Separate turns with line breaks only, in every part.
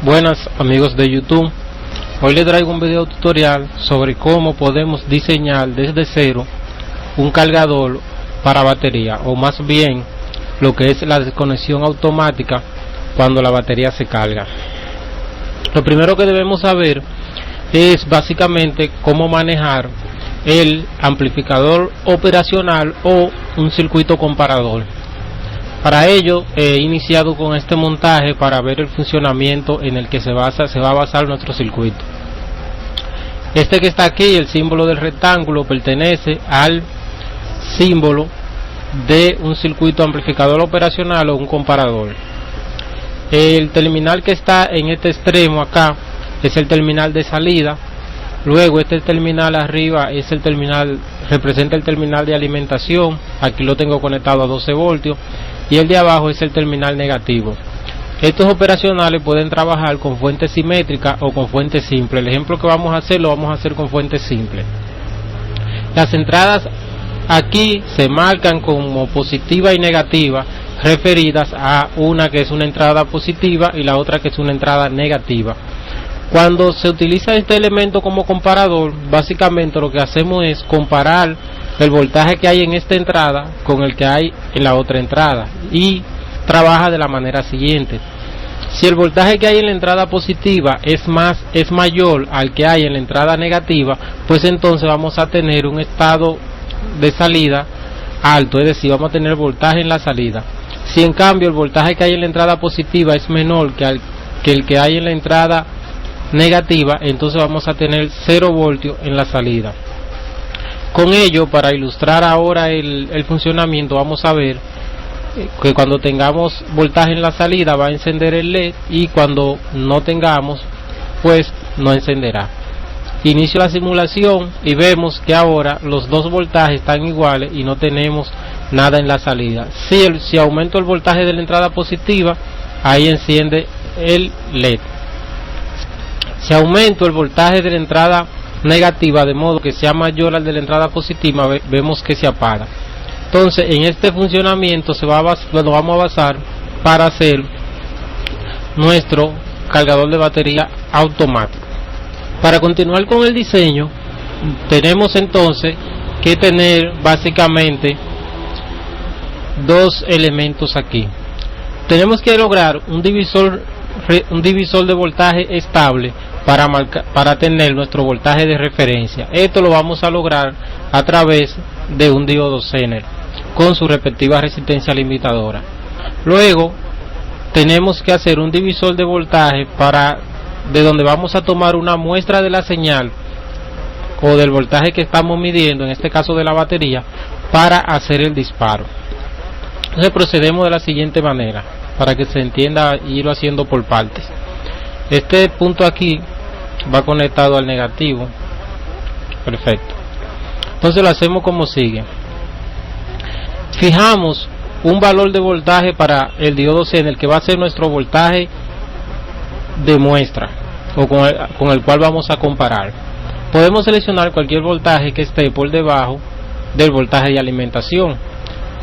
Buenas amigos de YouTube, hoy les traigo un video tutorial sobre cómo podemos diseñar desde cero un cargador para batería, o más bien lo que es la desconexión automática cuando la batería se carga. Lo primero que debemos saber es básicamente cómo manejar el amplificador operacional o un circuito comparador. Para ello he iniciado con este montaje para ver el funcionamiento en el que se va a basar nuestro circuito. Este que está aquí, el símbolo del rectángulo, pertenece al símbolo de un circuito amplificador operacional o un comparador. El terminal que está en este extremo acá es el terminal de salida. Luego este terminal arriba es el terminal, representa el terminal de alimentación. Aquí lo tengo conectado a 12 voltios. Y el de abajo es el terminal negativo. Estos operacionales pueden trabajar con fuente simétrica o con fuente simple. El ejemplo que vamos a hacer lo vamos a hacer con fuente simple. Las entradas aquí se marcan como positiva y negativa, referidas a una que es una entrada positiva y la otra que es una entrada negativa. Cuando se utiliza este elemento como comparador, básicamente lo que hacemos es comparar el voltaje que hay en esta entrada con el que hay en la otra entrada, y trabaja de la manera siguiente. Si el voltaje que hay en la entrada positiva es mayor al que hay en la entrada negativa, pues entonces vamos a tener un estado de salida alto, es decir, vamos a tener voltaje en la salida. Si en cambio el voltaje que hay en la entrada positiva es menor que el que hay en la entrada negativa, entonces vamos a tener 0 voltios en la salida. Con ello, para ilustrar ahora el funcionamiento, vamos a ver que cuando tengamos voltaje en la salida va a encender el LED, y cuando no tengamos, pues no encenderá. Inicio la simulación y vemos que ahora los dos voltajes están iguales y no tenemos nada en la salida. Si aumento el voltaje de la entrada positiva, ahí enciende el LED. Si aumento el voltaje de la entrada negativa de modo que sea mayor al de la entrada positiva, vemos que se apaga. Entonces en este funcionamiento lo vamos a basar para hacer nuestro cargador de batería automático. Para continuar con el diseño, tenemos entonces que tener básicamente dos elementos aquí. Tenemos que lograr un divisor de voltaje estable para tener nuestro voltaje de referencia. Esto lo vamos a lograr a través de un diodo Zener con su respectiva resistencia limitadora. Luego tenemos que hacer un divisor de voltaje de donde vamos a tomar una muestra de la señal o del voltaje que estamos midiendo, en este caso de la batería, para hacer el disparo. Entonces procedemos de la siguiente manera para que se entienda y irlo haciendo por partes. Este punto aquí va conectado al negativo. Perfecto. Entonces lo hacemos como sigue. Fijamos un valor de voltaje para el diodo Zener, que va a ser nuestro voltaje de muestra o con el cual vamos a comparar. Podemos seleccionar cualquier voltaje que esté por debajo del voltaje de alimentación.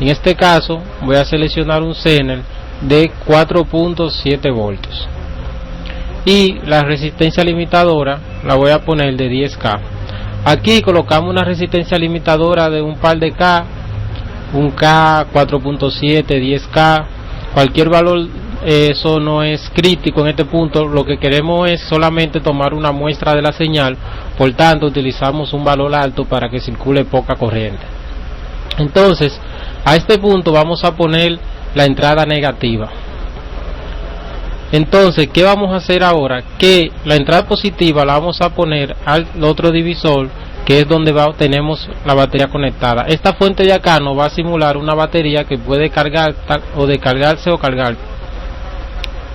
En este caso voy a seleccionar un Zener de 4.7 voltios y la resistencia limitadora la voy a poner de 10K. Aquí colocamos una resistencia limitadora de un par de K, 1K, 4.7, 10K, cualquier valor. Eso no es crítico en este punto. Lo que queremos es solamente tomar una muestra de la señal, por tanto utilizamos un valor alto para que circule poca corriente. Entonces a este punto vamos a poner la entrada negativa. Entonces, ¿qué vamos a hacer ahora? Que la entrada positiva la vamos a poner al otro divisor, que es donde tenemos la batería conectada. Esta fuente de acá nos va a simular una batería que puede cargar o descargarse o cargar.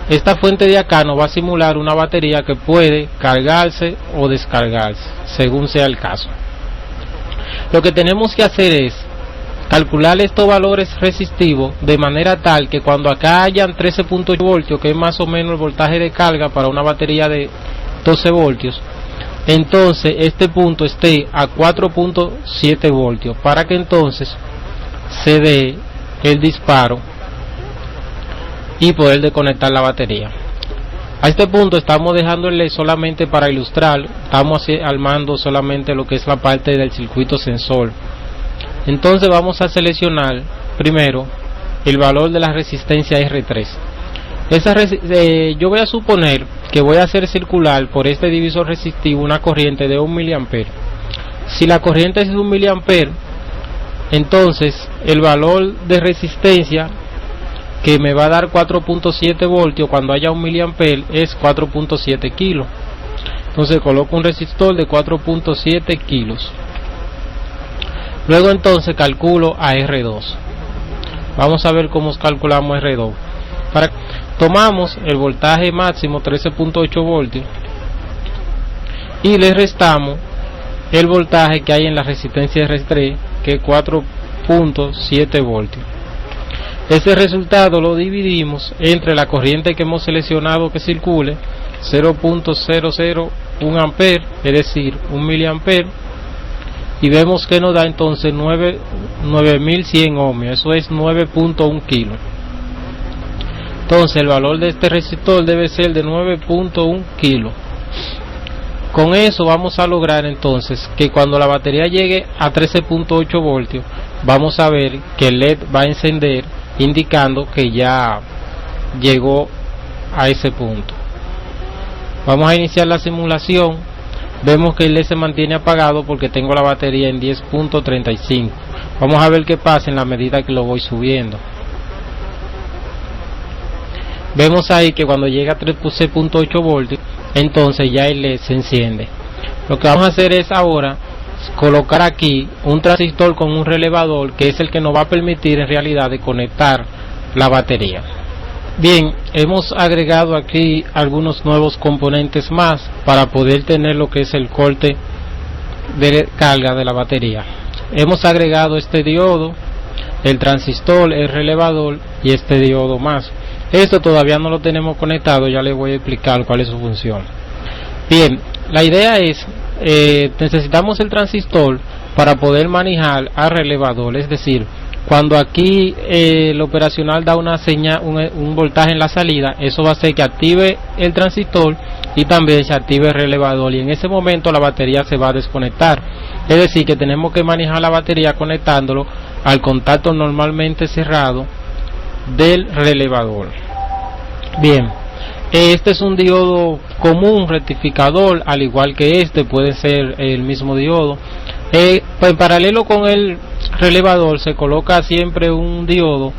Esta fuente de acá nos va a simular una batería que puede cargarse o descargarse, según sea el caso. Lo que tenemos que hacer es calcular estos valores resistivos de manera tal que cuando acá hayan 13.8 voltios, que es más o menos el voltaje de carga para una batería de 12 voltios, entonces este punto esté a 4.7 voltios para que entonces se dé el disparo y poder desconectar la batería. A este punto estamos dejando el LED solamente para ilustrar, estamos armando solamente lo que es la parte del circuito sensor. Entonces vamos a seleccionar primero el valor de la resistencia R3. Yo voy a suponer que voy a hacer circular por este divisor resistivo una corriente de 1 mA. Si la corriente es de 1 mA, entonces el valor de resistencia que me va a dar 4.7 voltios cuando haya 1 mA es 4.7 kilos. Entonces coloco un resistor de 4.7 kilos. Luego entonces calculo a R2. Vamos a ver cómo calculamos R2. Tomamos el voltaje máximo 13.8 voltios y le restamos el voltaje que hay en la resistencia R3, que es 4.7 voltios. Ese resultado lo dividimos entre la corriente que hemos seleccionado que circule, 0.001 ampere, es decir, 1 miliampere, y vemos que nos da entonces 9100 ohmios, eso es 9.1 kilos. Entonces el valor de este resistor debe ser de 9.1 kilos. Con eso vamos a lograr entonces que cuando la batería llegue a 13.8 voltios, vamos a ver que el LED va a encender, indicando que ya llegó a ese punto. Vamos a iniciar la simulación. Vemos que el LED se mantiene apagado porque tengo la batería en 10.35. Vamos a ver qué pasa en la medida que lo voy subiendo. Vemos ahí que cuando llega a 13.8 voltios, entonces ya el LED se enciende. Lo que vamos a hacer es ahora colocar aquí un transistor con un relevador, que es el que nos va a permitir en realidad de conectar la batería. Bien, hemos agregado aquí algunos nuevos componentes más para poder tener lo que es el corte de carga de la batería. Hemos agregado este diodo, el transistor, el relevador y este diodo más. Esto todavía no lo tenemos conectado, ya les voy a explicar cuál es su función. Bien, la idea es, necesitamos el transistor para poder manejar al relevador, es decir, cuando aquí el operacional da una señal, un voltaje en la salida, eso va a hacer que active el transistor y también se active el relevador, y en ese momento la batería se va a desconectar. Es decir, que tenemos que manejar la batería conectándolo al contacto normalmente cerrado del relevador. Bien, este es un diodo común rectificador, al igual que este puede ser el mismo diodo. Pues en paralelo con el relevador se coloca siempre un diodo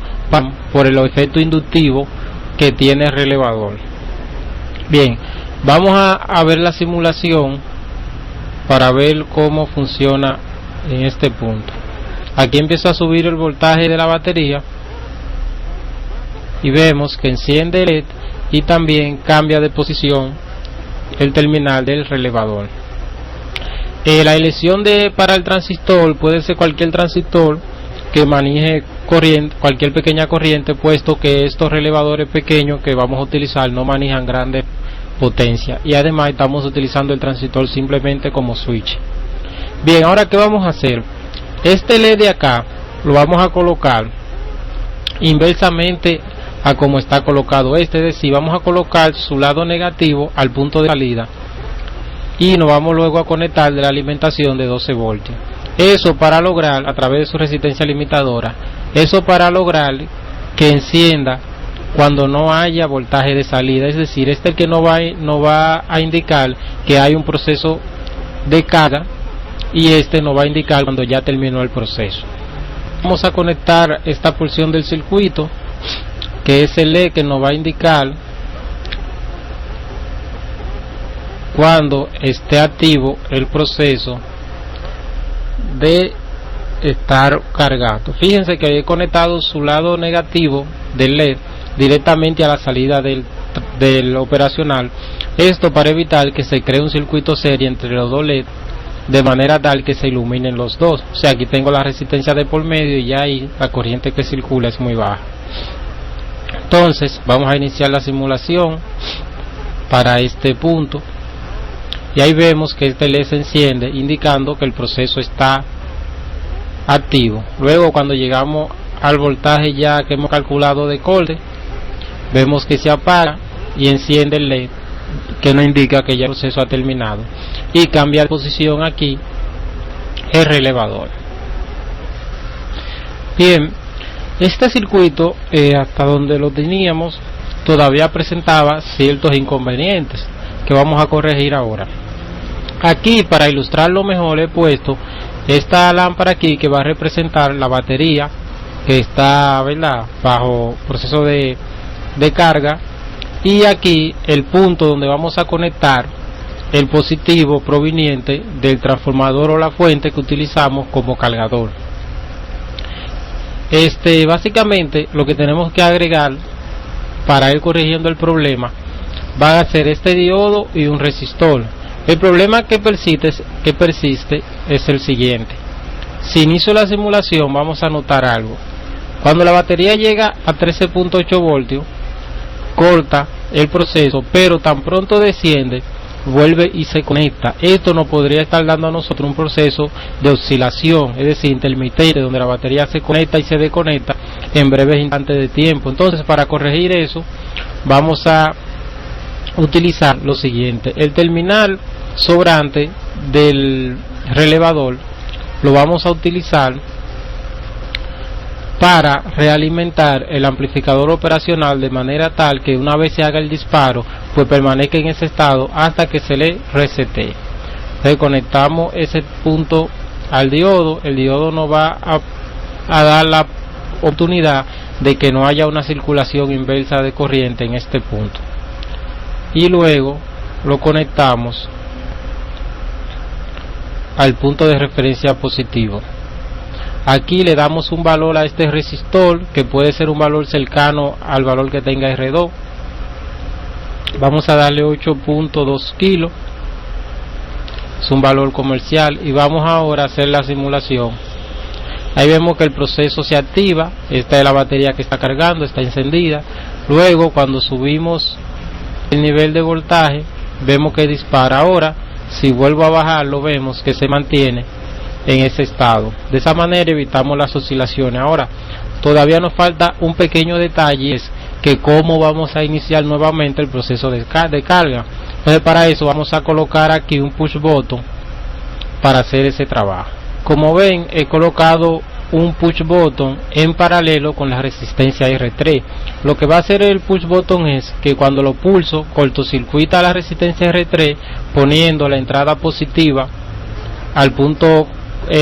por el efecto inductivo que tiene el relevador. Bien, vamos a ver la simulación para ver cómo funciona en este punto. Aquí empieza a subir el voltaje de la batería y vemos que enciende el LED y también cambia de posición el terminal del relevador. La elección para el transistor puede ser cualquier transistor que maneje corriente, cualquier pequeña corriente, puesto que estos relevadores pequeños que vamos a utilizar no manejan grandes potencias, y además estamos utilizando el transistor simplemente como switch. Bien, ahora ¿qué vamos a hacer? Este LED de acá lo vamos a colocar inversamente a como está colocado este, es decir, vamos a colocar su lado negativo al punto de salida y nos vamos luego a conectar de la alimentación de 12 voltios. Eso para lograr, a través de su resistencia limitadora, eso para lograr que encienda cuando no haya voltaje de salida, es decir, este es el que no va a indicar que hay un proceso de carga, y este nos va a indicar cuando ya terminó el proceso. Vamos a conectar esta porción del circuito, que es el LED que nos va a indicar cuando esté activo el proceso de estar cargado. Fíjense que he conectado su lado negativo del LED directamente a la salida del operacional, esto para evitar que se cree un circuito serie entre los dos LED, de manera tal que se iluminen los dos. O sea, aquí tengo la resistencia de por medio y ya ahí la corriente que circula es muy baja. Entonces vamos a iniciar la simulación para este punto, y ahí vemos que este LED se enciende indicando que el proceso está activo. Luego, cuando llegamos al voltaje ya que hemos calculado de corte, vemos que se apaga y enciende el LED, que nos indica que ya el proceso ha terminado, y cambia de posición aquí el relevador. Bien, este circuito, hasta donde lo teníamos, todavía presentaba ciertos inconvenientes que vamos a corregir ahora. Aquí, para ilustrarlo mejor, he puesto esta lámpara aquí que va a representar la batería que está, ¿verdad?, bajo proceso de carga, y aquí el punto donde vamos a conectar el positivo proveniente del transformador o la fuente que utilizamos como cargador. Básicamente lo que tenemos que agregar para ir corrigiendo el problema va a ser este diodo y un resistor. El problema que persiste es el siguiente: si inicio la simulación vamos a notar algo. Cuando la batería llega a 13.8 voltios corta el proceso, pero tan pronto desciende vuelve y se conecta. Esto nos podría estar dando a nosotros un proceso de oscilación, es decir, intermitente, donde la batería se conecta y se desconecta en breves instantes de tiempo. Entonces, para corregir eso vamos a utilizar lo siguiente: el terminal sobrante del relevador lo vamos a utilizar para realimentar el amplificador operacional, de manera tal que una vez se haga el disparo pues permanezca en ese estado hasta que se le resete. Reconectamos ese punto al diodo. El diodo nos va a dar la oportunidad de que no haya una circulación inversa de corriente en este punto, y luego lo conectamos al punto de referencia positivo. Aquí le damos un valor a este resistor, que puede ser un valor cercano al valor que tenga R2. Vamos a darle 8.2 kilos, es un valor comercial, y vamos ahora a hacer la simulación. Ahí vemos que el proceso se activa. Esta es la batería que está cargando, está encendida. Luego, cuando subimos el nivel de voltaje, vemos que dispara. Ahora, si vuelvo a bajarlo, vemos que se mantiene en ese estado. De esa manera evitamos las oscilaciones. Ahora, todavía nos falta un pequeño detalle, es que cómo vamos a iniciar nuevamente el proceso de carga. Entonces, para eso vamos a colocar aquí un push button para hacer ese trabajo. Como ven, he colocado un push button en paralelo con la resistencia R3. Lo que va a hacer el push button es que cuando lo pulso, cortocircuita la resistencia R3, poniendo la entrada positiva al punto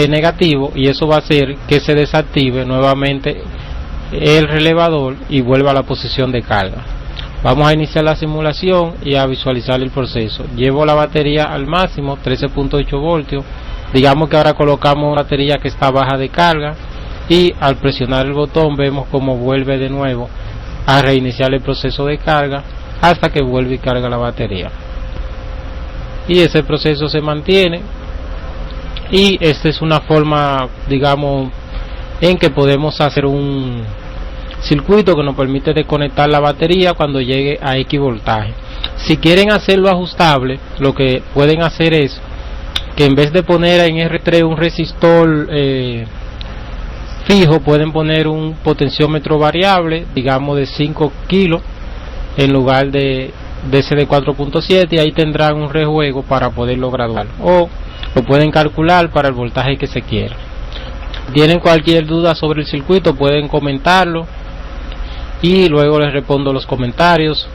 negativo, y eso va a hacer que se desactive nuevamente el relevador y vuelva a la posición de carga. Vamos a iniciar la simulación y a visualizar el proceso. Llevo la batería al máximo, 13.8 voltios. Digamos que ahora colocamos una batería que está baja de carga, y al presionar el botón vemos como vuelve de nuevo a reiniciar el proceso de carga hasta que vuelve y carga la batería, y ese proceso se mantiene. Y esta es una forma, digamos, en que podemos hacer un circuito que nos permite desconectar la batería cuando llegue a X voltaje. Si quieren hacerlo ajustable, lo que pueden hacer es que en vez de poner en R3 un resistor fijo, pueden poner un potenciómetro variable, digamos de 5 kilos en lugar de ese de 4.7, y ahí tendrán un rejuego para poderlo graduar, o lo pueden calcular para el voltaje que se quiera. Tienen cualquier duda sobre el circuito, pueden comentarlo y luego les respondo los comentarios.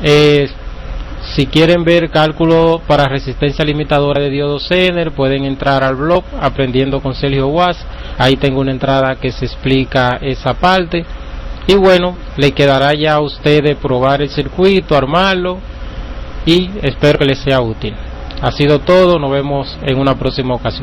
Si quieren ver cálculo para resistencia limitadora de diodo Zener, pueden entrar al blog Aprendiendo con Sergio Watts. Ahí tengo una entrada que se explica esa parte. Y bueno, le quedará ya a ustedes probar el circuito, armarlo, y espero que les sea útil. Ha sido todo, nos vemos en una próxima ocasión.